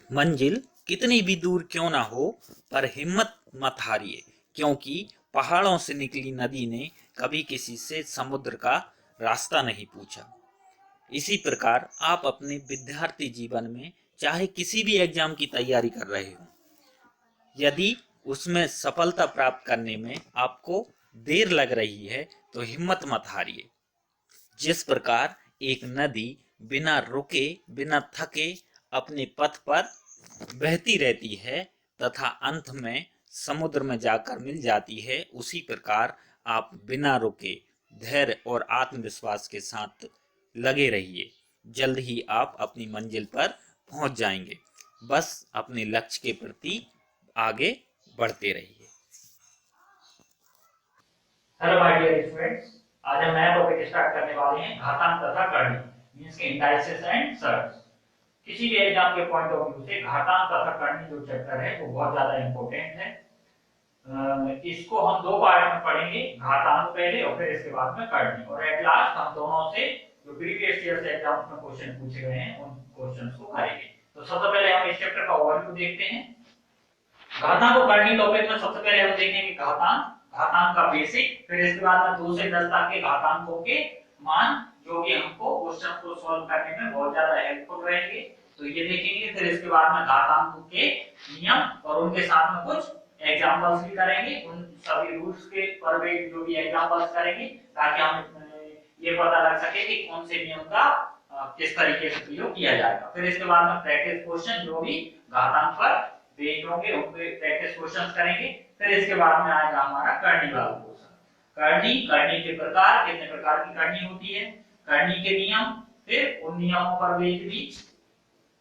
मंजिल कितनी भी दूर क्यों ना हो, पर हिम्मत मत हारिए, क्योंकि पहाड़ों से निकली नदी ने कभी किसी से समुद्र का रास्ता नहीं पूछा। इसी प्रकार आप अपने विद्यार्थी जीवन में चाहे किसी भी एग्जाम की तैयारी कर रहे हो, यदि उसमें सफलता प्राप्त करने में आपको देर लग रही है तो हिम्मत मत हारिए। जिस प्रकार एक नदी बिना रुके बिना थके अपने पथ पर बहती रहती है तथा अंत में समुद्र में जाकर मिल जाती है, उसी प्रकार आप बिना रुके धैर्य और आत्मविश्वास के साथ लगे रहिए। जल्द ही आप अपनी मंजिल पर पहुंच जाएंगे। बस अपने लक्ष्य के प्रति आगे बढ़ते रहिए। हेलो माय डियर स्टूडेंट्स, आज हम नया टॉपिक स्टार्ट करने वाले हैं घातांक तथा करनी मींस के इंडाइसेस एंड सर्ट्स। किसी भी एग्जाम के पॉइंट ऑफ व्यू से घातांक तथा करनी जो चैप्टर है वो बहुत ज्यादा इंपॉर्टेंट है। इसको हम दो पार्ट में पढ़ेंगे, घातांक पहले और फिर इसके बाद में करनी, और एट लास्ट हम दोनों से जो प्रीवियस ईयर से एग्जाम में क्वेश्चन पूछे गए हैं उन क्वेश्चंस को करेंगे। तो सबसे पहले हम इस चैप्टर का ओवरव्यू देखते हैं। घातांक को करनी टॉपिक में सबसे पहले हम देखेंगे घातांक घातांक का बेसिक, फिर इसके बाद में 2 से 10 तक के घातांकों के मान जो कि हमको क्वेश्चन को सॉल्व करने में बहुत ज्यादा हेल्पफुल रहेंगे, तो ये देखेंगे। फिर इसके बाद में घातांक के नियम और उनके साथ में कुछ एग्जांपल्स भी करेंगे, उन सभी रूल्स के पर भी जो भी एग्जांपल्स करेंगे ताकि हम ये पता लग सके कि कौन से नियम का किस तरीके से प्रयोग किया जाएगा। फिर इसके बाद में प्रैक्टिस क्वेश्चन जो भी घातांक पर बेस्ड होंगे उन पे प्रैक्टिस क्वेश्चंस करेंगे। फिर इसके बाद में आएगा हमारा करनी वाला क्वेश्चन। करनी करनी के प्रकार, कितने प्रकार की करनी होती है, करनी के नियम, फिर उन नियमों पर बेस्ड भी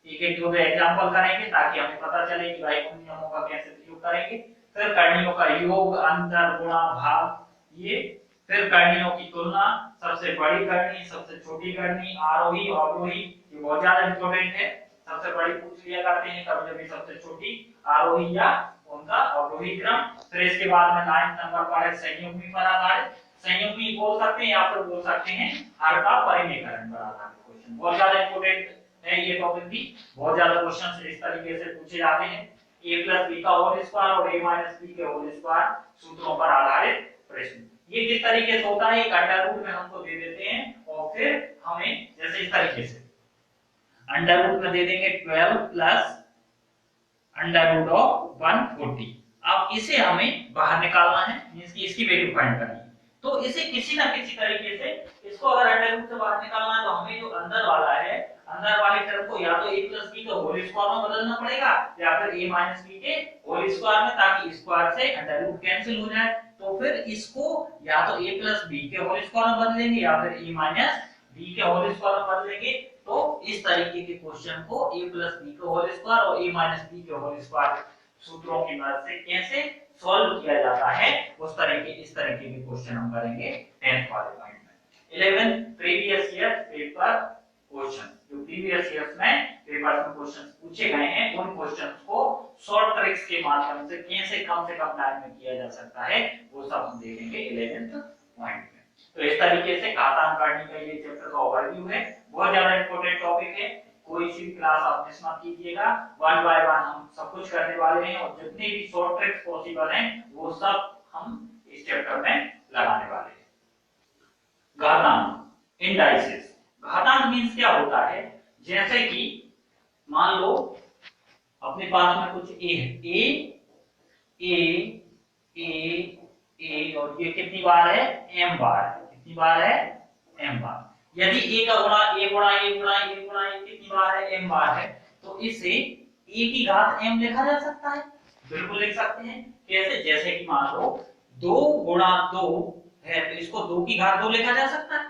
एक एक दो एग्जांपल करेंगे ताकि हमें पता चले कि भाई उन नियमों का कैसे प्रयोग करेंगे। फिर करनियों का योग, अंतर, गुणा, भाग, ये। फिर करनियों की तुलना, सबसे बड़ी करनी, सबसे छोटी करनी, आरोही, अवरोही, ये बहुत ज्यादा इंपॉर्टेंट है। सबसे बड़ी पूछ लिया करते हैं कभी कभी, सबसे छोटी आरोही या उनका अवरोही क्रम। फिर इसके बाद में 9 नंबर पर है संयुग्मी पर आधारित। संयुग्मी बोल सकते हैं या फिर बोल सकते हैं हर का परिमेयकरण पर आधारित क्वेश्चन, बहुत ज्यादा इंपॉर्टेंट है ये टॉपिक भी। बहुत ज्यादा क्वेश्चन इस तरीके से पूछे जाते हैं, a प्लस बी का होल स्क्वायर और a माइनस बी के होल स्क्वायर सूत्रों पर आधारित प्रश्न। ये किस तरीके से होता है, एक अंडर रूट में हमको दे देते हैं और फिर हमें जैसे इस तरीके से अंडर रूट में दे देंगे 12 प्लस अंडर रूट ऑफ 140। अब इसे हमें बाहर निकालना है, मींस कि इसकी वैल्यू फाइंड करनी है। तो इसे किसी ना किसी तरीके से, इसको अगर अंडर रूट से बाहर निकालना है तो हमें जो अंदर वाला है, अंदर वाले टर्म को या तो a प्लस बी के होल स्क्वायर में बदलना पड़ेगा या फिर a माइनस बी के होल स्क्वायर में, ताकि स्क्वायर से अंडर रूट कैंसिल हो जाए। तो फिर इसको या तो a प्लस बी के होल स्क्वायर में बदलेंगे या फिर a माइनस बी के होल स्क्वायर में बदलेंगे। तो इस तरीके के क्वेश्चन को a प्लस बी के होल स्क्वायर और a माइनस बी के होल स्क्वायर सूत्रों की मदद से कैसे सॉल्व किया जाता है, उस तरीके इस तरीके के क्वेश्चन हम करेंगे 10th वाले पॉइंट में। 11 प्रीवियस ईयर पेपर क्वेश्चन, जो प्रीवियस ईयर्स में पेपर में क्वेश्चन पूछे गए हैं उन क्वेश्चंस को शॉर्ट ट्रिक्स के माध्यम से कैसे कम से कम टाइम में किया जा सकता है, वो सब हम देखेंगे 11th पॉइंट में। तो इस तरीके से घातांक करने का ये चैप्टर का ओवरव्यू है, बहुत ज्यादा इंपॉर्टेंट टॉपिक है। कोई सी भी क्लास आप मिस मत कीजिएगा, वन बाय वन हम सब कुछ करने वाले हैं और जितने भी शॉर्ट ट्रिक्स पॉसिबल हैं वो सब हम इस चैप्टर में लगाने वाले हैं। घातांक इंडाइसेस, घातांक मींस क्या होता है, जैसे कि मान लो अपने पास में कुछ ए है, ए ए ए और ये कितनी बार है, m बार है। कितनी बार है, m बार। यदि a का गुणा a गुणा a गुणा a गुणा a कितनी बार है, m बार है, तो इसे a की घात m लिखा जा सकता है। बिल्कुल लिख सकते हैं। कैसे, जैसे कि मान लो 2 गुणा 2 है तो इसको 2 की घात 2 लिखा जा सकता है।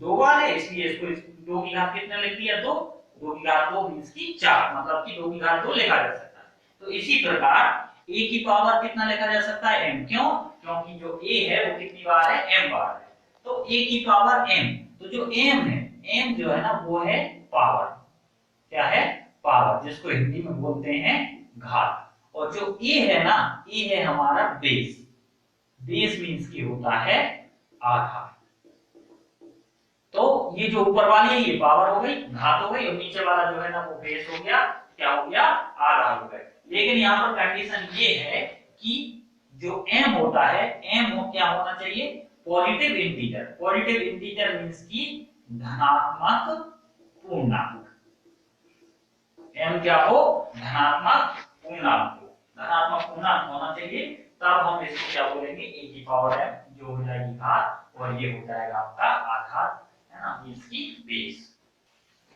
2 बार है इसलिए इसको 2 की घात कितना लिख दिया, 2। 2 की घात 2 मींस की 4, मतलब कि 2 की घात 2 लिखा जा सकता है। तो इसी प्रकार a की पावर कितना लिखा जा सकता है, m। क्यों, क्योंकि जो a है वो कितनी बार है, m बार है। तो a की पावर m, तो जो m है, m जो है ना वो है पावर। क्या है, पावर, जिसको हिंदी में बोलते हैं घात। और जो a है ना, a है हमारा बेस। बेस मींस की होता है आधार। तो ये जो ऊपर वाली है ये पावर हो गई, घात हो गई, और नीचे वाला जो है ना वो बेस हो गया। क्या हो गया, आधा हो गए। लेकिन यहाँ पर कंडीशन ये है कि जो m होता है m हो क्या होना चाहिए, positive integer. Positive integer means की धनात्मक पूर्णांक। m क्या हो, धनात्मक पूर्णांक हो, धनात्मक पूर्णांक होना चाहिए, तब हम इसको क्या बोलेंगे, a की पावर m, जो हो जाएगी घात, और ये हो जाएगा आपका आधार, है ना, मींस की बेस।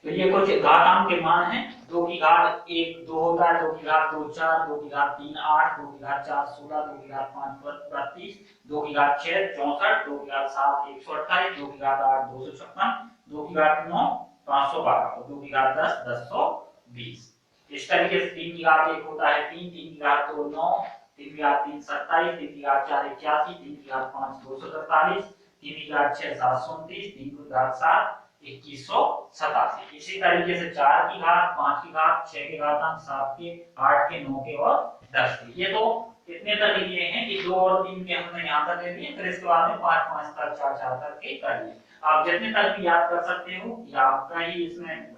तो ये कुछ घातांक के मान हैं। 2 की घात 1 2 होता है, 2 की घात 2 4, 2 की घात 3 8, 2 की घात 4 16, 2 की घात 5 32, 2 की घात 6 64, 2 की घात 7 128, 2 की घात 8 256, 2 की घात 9 512 और 2 की घात 10 1020। इस तरीके से 3 की घात 1 होता है 3, 3 की घात 2 9, 3 की घात 3 27, 3 की घात 4 81, 3 की घात 5 243, 3 की घात 6 729, 3 की घात 7 2187। इसी तरीके से 4 की घात 5 की घात 6 के घातांक 7 के 8 के 9 के और 10 के। ये तो इतने तक लिए हैं कि 2 और 3 के हमने यहाँ तक ले लिए, फिर इसके बाद में 5 5 तक 4 4 तक के कर लिए। आप जितने तक भी याद कर सकते हो, ये आपका ही इसमें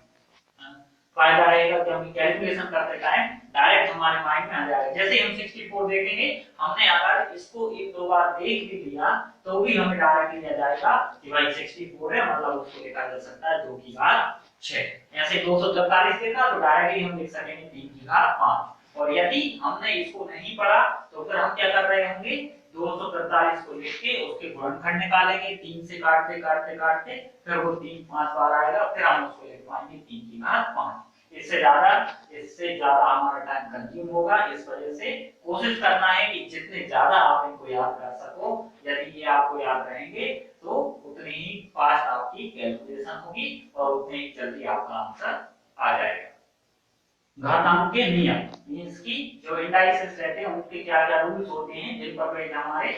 फायदा रहेगा, क्योंकि कैलकुलेशन करते टाइम डायरेक्ट हमारे माइंड में आ जाएगा। जैसे हम 64 देखेंगे, हमने अगर इसको एक दो बार देख भी लिया तो भी हमें डायरेक्ट लिया जाएगा कि भाई 64 है, मतलब उसको लिखा जा सकता है 2 की घात 6। ऐसे 243 देखा तो डायरेक्टली हम लिख सकेंगे 3 की घात 5। और यदि हमने इसको नहीं पढ़ा तो फिर हम क्या कर रहे होंगे, 243 को लिख के उसके गुणनखंड निकालेंगे, 3 से काटते काटते काटते, फिर वो 3 5 बार आएगा, फिर हम उसको लिख पाएंगे 3 की घात 5। इससे ज्यादा हमारा टाइम कंज्यूम होगा। इस वजह से कोशिश करना है कि जितने ज्यादा आप इनको याद कर सको, यदि ये आपको याद रहेंगे तो उतनी ही फास्ट आपकी कैलकुलेशन होगी और उतने ही जल्दी आपका आंसर आ जाएगा। घातांक के नियम मींस की जो इंडाइसेस रहते हैं उनके क्या क्या रूल्स होते हैं, जिन पर बेस्ड हमारे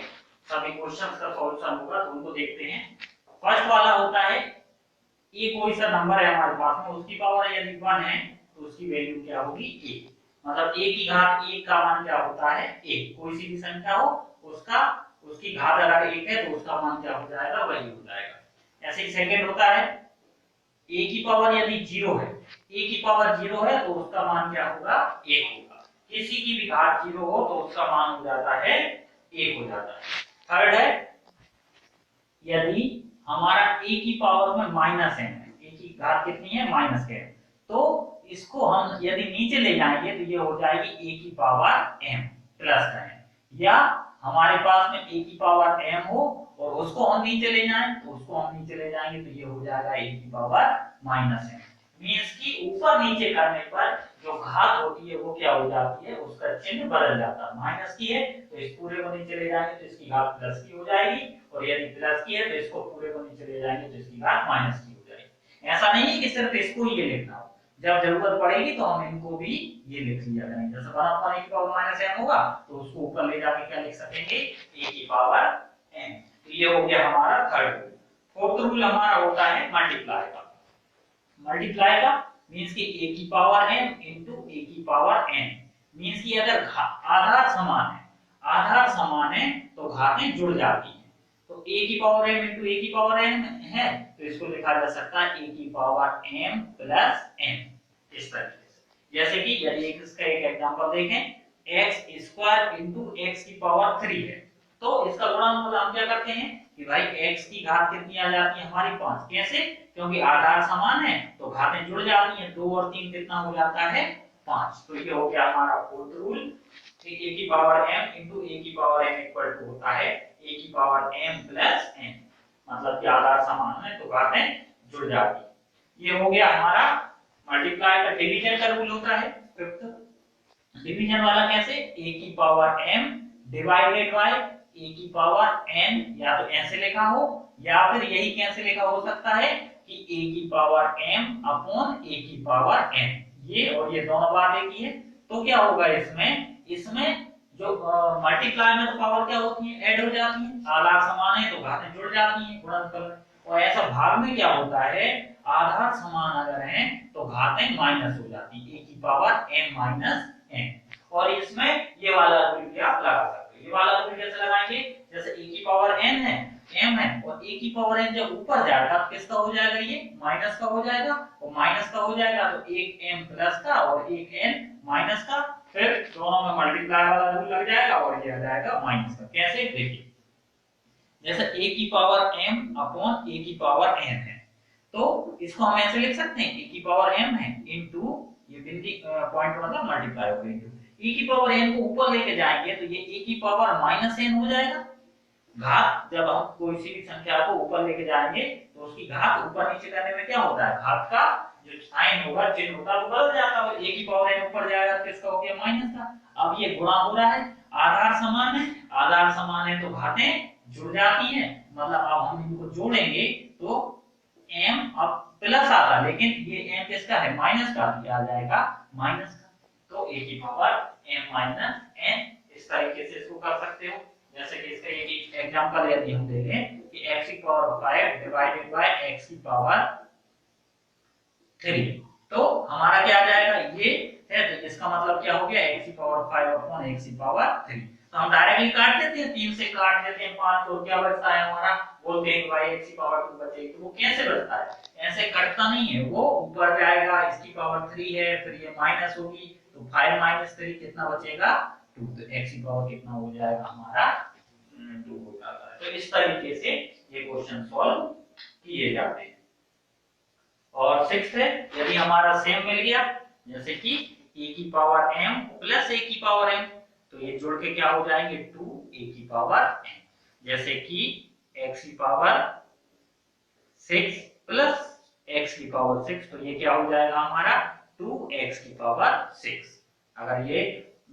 सभी क्वेश्चंस का सॉल्यूशन होगा, तो उनको देखते हैं। फर्स्ट वाला होता है, ए कोई सा नंबर है हमारे पास में, उसकी पावर यदि 1 है तो उसकी वैल्यू क्या होगी, ए। मतलब ए की घात 1 का मान क्या होता है, ए। कोई सी भी संख्या हो उसका उसकी घात अगर 1 है तो उसका मान क्या हो जाएगा, वही हो जाएगा। ऐसे ही सेकंड होता है, ए की पावर यदि 0 है, ए की पावर 0 है तो उसका मान क्या होगा, 1 होगा। किसी की भी घात 0 हो तो उसका मान हो जाता है 1 हो जाता है। थर्ड है, यदि हमारा a की पावर में माइनस m है, a की घात कितनी है, माइनस m, तो इसको हम यदि नीचे ले जाएंगे तो ये हो जाएगी a की पावर m प्लस का m। या हमारे पास में a की पावर m हो और उसको हम नीचे ले जाएं तो उसको हम नीचे ले जाएंगे तो ये हो जाएगा a की पावर माइनस m। मींस की ऊपर नीचे करने पर जो घात होती है वो क्या हो जाती है, उसका चिन्ह बदल जाता है। माइनस की है तो इस पूरे को नीचे ले जाएंगे तो इसकी घात प्लस की हो जाएगी, और यदि प्लस की है तो इसको पूरे को नीचे ले जाएंगे तो इसकी घात माइनस की हो जाएगी। ऐसा नहीं है कि सिर्फ इसको ही ये लिखना हो, जब जरूरत पड़ेगी तो हम इनको भी ये लिख लिया करेंगे। जैसे 1 अपॉन a की पावर माइनस m होगा तो उसको ऊपर ले जाके क्या लिख सकेंगे, a की पावर m। तो ये हो गया हमारा थर्ड रूल। फोर्थ रूल हमारा होता है मल्टीप्लाई का। मल्टीप्लाई का मींस कि a की पावर m इनटू a की पावर n। मींस कि अगर आधार समान है, आधार समान है तो घातें जुड़ जाती हैं। तो a की पावर m इनटू a की पावर n है तो इसको लिखा जा सकता है a की पावर m प्लस n। इस तरीके से, जैसे कि यदि इसका एक एग्जांपल देखें, x स्क्वायर इनटू x की पावर 3 है, तो इसका गुणनफल हम क्या करते हैं कि भाई x की घात कितनी आ जाती है हमारी 5। कैसे, क्योंकि आधार समान है तो घातें जुड़ जाती हैं, 2 और 3 कितना हो जाता है 5। तो ये हो गया हमारा फोर्थ रूल। a की पावर m इनटू a की पावर n इक्वल टू होता है a की पावर m प्लस n। मतलब कि आधार समान है तो घातें जुड़ जाती है। ये हो गया हमारा मल्टीप्लाई का। डिवीजन का रूल होता है फिफ्थ। डिवीजन वाला कैसे, a की power m divided by a की पावर n, या तो ऐसे लिखा हो या फिर यही कैसे लिखा हो सकता है कि a की पावर m अपॉन a की पावर n। ये और ये दोनों बात एक ही है। तो क्या होगा इसमें जो मल्टीप्लाई में तो पावर क्या होती है, ऐड हो जाती है। आधार समान है तो घातें जुड़ जाती हैं गुणनफल। और ऐसा भाग में क्या होता है, आधार समान अगर हैं तो घातें माइनस हो जाती है, a की पावर m माइनस n। और इसमें ये वाला रूल भी आप लगा सकते हो। ये वाला रूल कैसे लगाएंगे, जैसे a की पावर n है, m है, और a a की पावर n जब ऊपर जाएगा तो किसका हो जाएगा, ये माइनस का हो जाएगा, और माइनस का हो जाएगा तो एक m प्लस का और एक n माइनस का, फिर दोनों में मल्टीप्लाई वाला रूल लग जाएगा और ये आ जाएगा माइनस का। कैसे, देखिए जैसे a की पावर m अपॉन a की पावर n है, तो इसको हम ऐसे लिख सकते हैं a की पावर m है इनटू ये बिंदी पॉइंट मतलब मल्टीप्लाई होगा इनटू e की पावर n को ऊपर लेके जाएंगे तो ये a की पावर माइनस n हो जाएगा। घात जब हम कोई सी भी संख्या को ऊपर लेके जाएंगे तो उसकी घात ऊपर नीचे करने में क्या होता है, घात का जो साइन होगा, चिन्ह होगा, वो बदल जाता है। a की पावर n ऊपर जाएगा तो किसका हो गया, माइनस का। अब ये गुणा हो रहा है, आधार समान है, आधार समान है तो घातें जुड़ जाती हैं, मतलब अब हम इनको जोड़ेंगे तो m अब प्लस आता, लेकिन ये m किसका है, माइनस का, ये आ जाएगा माइनस का। तो a की पावर m माइनस n, इस तरीके से इसको कर सकते हो। जैसे कि इसका एक एग्जांपल यदि हम ले लें कि x की पावर 5 डिवाइडेड बाय x की पावर 3, तो हमारा क्या आ जाएगा, ये है, तो इसका मतलब क्या हो गया, x की पावर 5 अपॉन x की पावर 3। तो हम डायरेक्टली काट देते हैं, 3 से काट देते हैं 5, तो क्या बचता है हमारा, बोलते हैं भाई x की पावर 2 बचेगी। तो वो कैसे बचता है, ऐसे कटता नहीं है, वो ऊपर जाएगा, इसकी पावर 3 है, फिर ये माइनस होगी, तो 5 माइनस 3 कितना बचेगा, 2, तो x की पावर कितना हो जाएगा हमारा 2 हो जाता है। तो इस तरीके से ये क्वेश्चन सॉल्व किए जाते हैं। और सिक्स्थ है, यदि हमारा सेम मिल गया, जैसे कि a की पावर m प्लस a की पावर m, तो ये जोड़ के क्या हो जाएंगे 2a की पावर m। जैसे कि x की पावर 6 प्लस x की पावर 6, तो ये क्या हो जाएगा हमारा 2x की पावर 6। अगर ये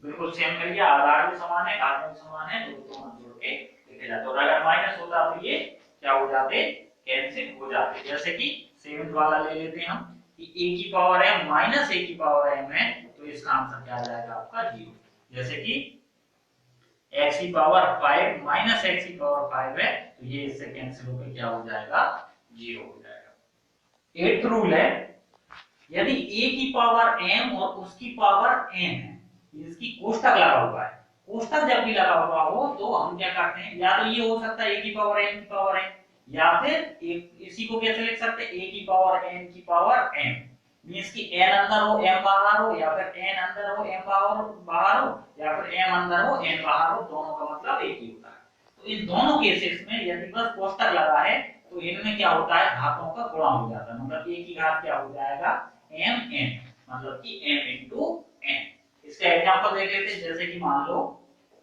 बिल्कुल सेम मिल गया, आधार भी समान है, घात भी समान है, तो दोनों जोड़ के लिखे जाते। और अगर माइनस होता तो ये क्या हो जाते, कैंसिल हो जाते। जैसे कि सेवंथ वाला ले लेते हैं हम कि a की पावर m माइनस a की पावर m है, तो इसका आंसर क्या आ जाएगा आपका 0। जैसे कि x की पावर 5 माइनस x की पावर 5 है, तो ये इससे कैंसिल होकर क्या हो जाएगा, 0 हो जाएगा। एट्थ रूल है, यदि a की पावर m और उसकी पावर n है, इसकी कोष्टक लगा हुआ है, कोष्टक जब भी लगा हुआ हो तो हम क्या करते हैं, या तो ये हो सकता है a की पावर m की पावर n, या फिर एक इसी को कैसे लिख सकते हैं, a की पावर n की पावर m, मींस कि n अंदर हो m बाहर हो, या फिर n अंदर हो m बाहर हो, या फिर m अंदर हो n बाहर हो, दोनों का मतलब एक ही होता है। तो इन दोनों केसेस में यदि बस कोष्टक लगा है तो इनमें क्या होता है, घातों का गुणा हो जाता है, मतलब a की घात क्या हो जाएगा mn, मतलब कि m into n। इसका एग्जांपल देख लेते हैं, जैसे कि मान लो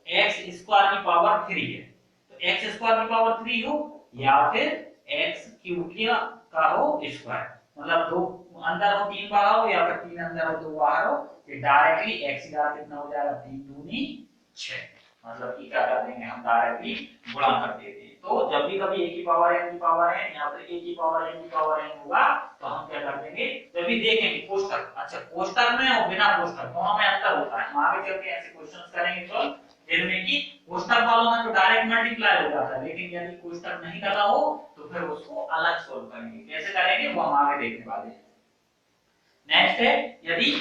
x स्क्वायर की पावर 3 है, तो x स्क्वायर की पावर 3 हो या फिर x क्यूब का हो स्क्वायर, मतलब दो अंदर हो 3 बाहर हो, या फिर 3 अंदर हो 2 बाहर हो, ये डायरेक्टली x का कितना हो जाएगा, 3 दूनी 6, मतलब कि क्या कर देंगे हम, डायरेक्टली गुणा कर देते हैं। तो जब भी कभी a की पावर n की पावर n या फिर a की पावर n की पावर n होगा, तो हम क्या कर देंगे, जब भी देखेंगे कोष्टक, अच्छा कोष्टक में और बिना कोष्टक दोनों में अंतर होता है, हम आगे चल के ऐसे क्वेश्चंस करेंगे सॉल्व, जिनमें कि कोष्टक वालों में तो डायरेक्ट मल्टीप्लाई हो जाता है, लेकिन यदि कोष्टक नहीं लगा हो तो फिर उसको अलग सॉल्व करेंगे। कैसे करेंगे वो हम आगे देखने वाले हैं। नेक्स्ट है, यदि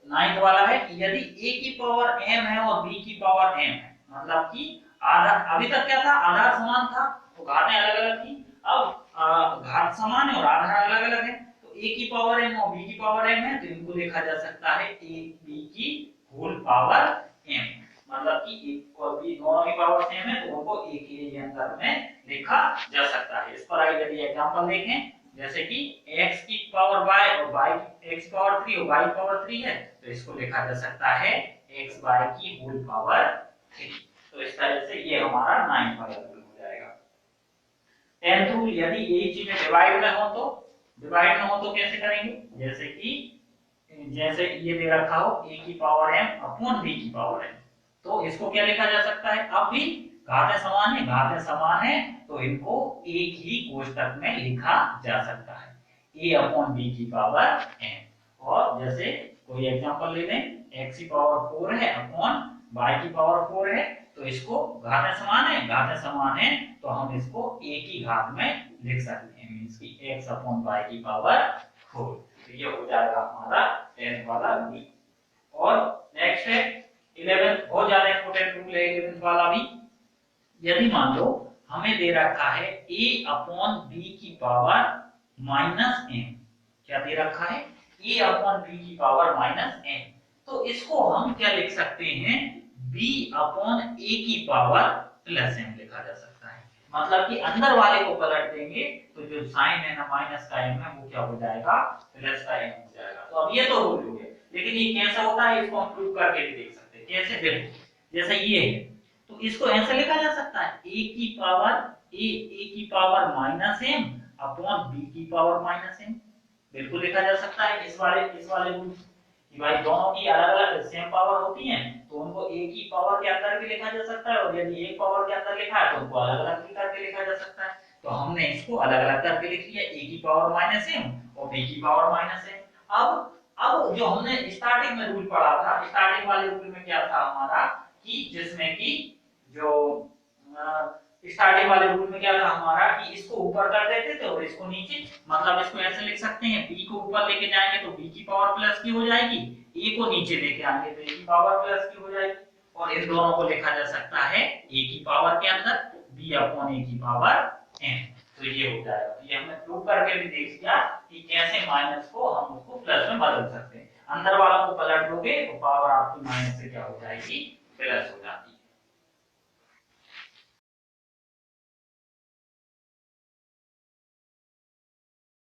नाइन्थ वाला है, यदि a की पावर m है और b की पावर m है, मतलब कि आधार, अभी तक क्या था, आधार समान था तो घातें अलग अलग थी, अब घात समान है और आधार अलग अलग है, तो a की पावर m और b की पावर m है, तो इनको लिखा जा सकता है a b की होल पावर m, मतलब कि a और b दोनों की पावर सेम है, तो उनको एक ही अंतर में लिखा जा सकता है। इस पर आगे यदि एग्जांपल देखें, जैसे कि x की पावर y और y x पावर 3 और y पावर 3 है, तो इसको लिखा जा सकता है x y की होल पावर 3। तो इस तरह से ये हमारा 9 वाला रूल हो जाएगा। 10th रूल, यदि एक चीजें डिवाइड में हो तो कैसे करेंगे, जैसे कि जैसे ये दे रखा हो a की पावर m अपॉन b की पावर m, तो इसको क्या लिखा जा सकता है, अब भी घातें समान है तो इनको एक ही कोष्टक में लिखा जा सकता है, a अपॉन b की पावर m। और जैसे कोई एग्जांपल ले लें, x की पावर 4 है अपॉन y की पावर 4 है, तो इसको घातें समान है तो हम इसको एक ही घात में लिख सकते हैं, मींस कि x अपॉन y की पावर 4। तो ये हो जाएगा हमारा 10th वाला रूल। और नेक्स्ट है 11th, बहुत ज्यादा इंपॉर्टेंट रूल है 11th वाला भी। यदि मान लो हमें दे रखा है a अपॉन b की पावर माइनस m। क्या दे रखा है? a अपॉन b की पावर माइनस m। तो इसको हम क्या लिख सकते हैं? b अपॉन a की पावर प्लस m लिखा जा सकता है। मतलब कि अंदर वाले को पलट देंगे तो जो साइन है ना माइनस का m है वो क्या हो जाएगा? प्लस का m हो जाएगा। तो अब ये तो रूल हो गया, लेकिन ये कैसे होता है इसको हम प्रूव करके भी देख सकते हैं। कैसे? देखो जैसे ये है तो इसको ऐसे लिखा जा सकता है a की पावर a की power minus m upon b की पावर माइनस m। बिल्कुल लिखा जा सकता है इस वाले रूल कि भाई दोनों की अलग अलग सेम पावर होती है तो उनको a की पावर के अंदर भी लिखा जा सकता है, और यदि एक पावर के अंदर लिखा है तो उनको अलग अलग भी करके लिखा जा सकता है। तो हमने इसको अलग अलग करके लिख लिया, a की पावर माइनस m और b की पावर माइनस m। अब जो हमने स्टार्टिंग में रूल पढ़ा था, स्टार्टिंग वाले रूल में क्या था हमारा कि जिसमें कि जो स्टार्टिंग वाले रूल में क्या था हमारा कि इसको ऊपर कर देते थे और इसको नीचे। मतलब इसको ऐसे लिख सकते हैं, b को ऊपर लेके जाएंगे तो b की पावर प्लस की हो जाएगी, a को नीचे लेके आएंगे तो a की पावर प्लस की हो जाएगी, और इन दोनों को लिखा जा सकता है a की पावर के अंदर b अपॉन a की पावर n। तो ये हो जाएगा। तो ये हमने प्रूव करके भी देख लिया कि कैसे माइनस को हम उसको प्लस में बदल सकते हैं। अंदर वालों को पलट दोगे तो पावर आपकी माइनस से क्या हो जाएगी? प्लस हो जाती है।